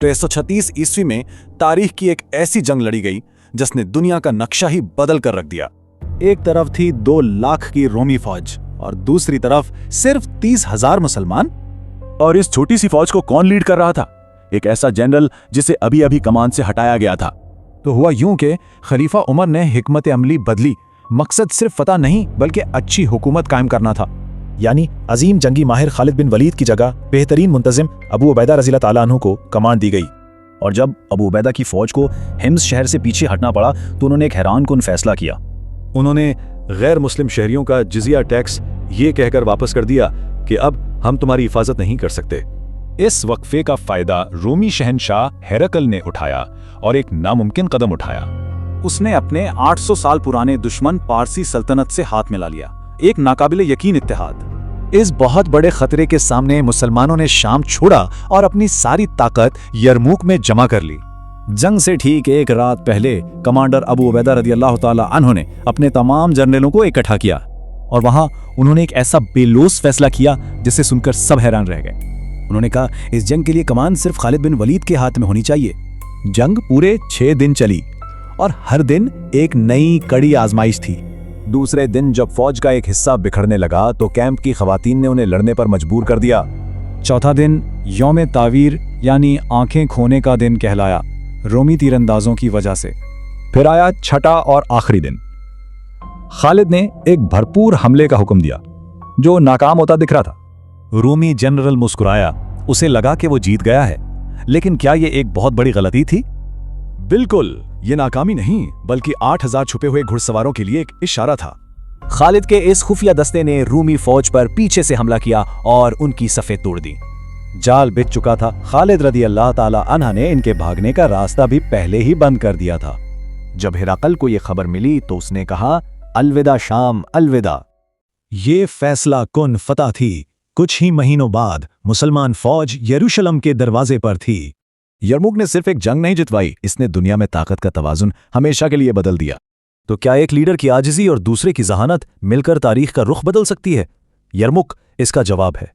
336 ईस्वी में तारीख की एक ऐसी जंग लड़ी गई जिसने दुनिया का नक्शा ही बदल कर रख दिया। एक तरफ थी 2 लाख की रोमी फौज और दूसरी तरफ सिर्फ 30,000 मुसलमान। और इस छोटी सी फौज को कौन लीड कर रहा था? एक ऐसा जनरल जिसे अभी अभी कमान से हटाया गया था। तो हुआ यूं कि खलीफा उमर ने हिकमत अमली बदली। मकसद सिर्फ फतह नहीं बल्कि अच्छी हुकूमत कायम करना था। यानी अजीम जंगी माहिर खालिद बिन वलीद की जगह बेहतरीन मुंतजिम अबू उबैदा रज़ी अल्लाह ताला अन्हु को कमांड दी गई। और जब अबू उबैदा की फौज को हिम्स शहर से पीछे हटना पड़ा तो उन्होंने एक हैरानकुन फैसला किया। उन्होंने गैर मुस्लिम शहरियों का जिजिया टैक्स ये कहकर वापस कर दिया कि अब हम तुम्हारी हिफाजत नहीं कर सकते। इस वक्फे का फायदा रोमी शहनशाह हेरकल ने उठाया और एक नामुमकिन कदम उठाया। उसने अपने 800 साल पुराने दुश्मन पारसी सल्तनत से हाथ मिला लिया, एक नाकाबिले यकीन इत्तेहाद। इस बहुत बड़े खतरे के सामने मुसलमानों ने शाम छोड़ा और अपनी सारी ताकत यरमुक में जमा कर ली। जंग से ठीक एक रात पहले कमांडर अबू उबैदा रज़ियल्लाहु ताला अन्हु ने अपने तमाम जर्नलों को इकट्ठा किया और वहां उन्होंने एक ऐसा बेलोस फैसला किया जिसे सुनकर सब हैरान रह गए। उन्होंने कहा, इस जंग के लिए कमान सिर्फ खालिद बिन वलीद के हाथ में होनी चाहिए। जंग पूरे 6 दिन चली और हर दिन एक नई कड़ी आजमाइश थी। दूसरे दिन जब फौज का एक हिस्सा बिखरने लगा तो कैंप की खवातीन ने उन्हें लड़ने पर मजबूर कर दिया। चौथा दिन यौम तावीर यानी आंखें खोने का दिन कहलाया, रोमी तीरंदाजों की वजह से। फिर आया छठा और आखिरी दिन। खालिद ने एक भरपूर हमले का हुक्म दिया जो नाकाम होता दिख रहा था। रोमी जनरल मुस्कुराया। उसे लगा कि वो जीत गया है, लेकिन क्या ये एक बहुत बड़ी गलती थी? बिल्कुल, ये नाकामी नहीं बल्कि 8,000 छुपे हुए घुड़सवारों के लिए एक इशारा था। खालिद के इस खुफिया दस्ते ने रूमी फौज पर पीछे से हमला किया और उनकी सफ़ें तोड़ दी। जाल बिछ चुका था। खालिद रज़ी अल्लाह ताला अन्हा ने इनके भागने का रास्ता भी पहले ही बंद कर दिया था। जब हिरकल को यह खबर मिली तो उसने कहा, अलविदा शाम, अलविदा। ये फैसला कुन फतह थी। कुछ ही महीनों बाद मुसलमान फौज यरूशलेम के दरवाजे पर थी। यरमुक ने सिर्फ एक जंग नहीं जितवाई, इसने दुनिया में ताकत का तवाजुन हमेशा के लिए बदल दिया। तो क्या एक लीडर की आजिज़ी और दूसरे की जहानत मिलकर तारीख का रुख बदल सकती है? यरमुक इसका जवाब है।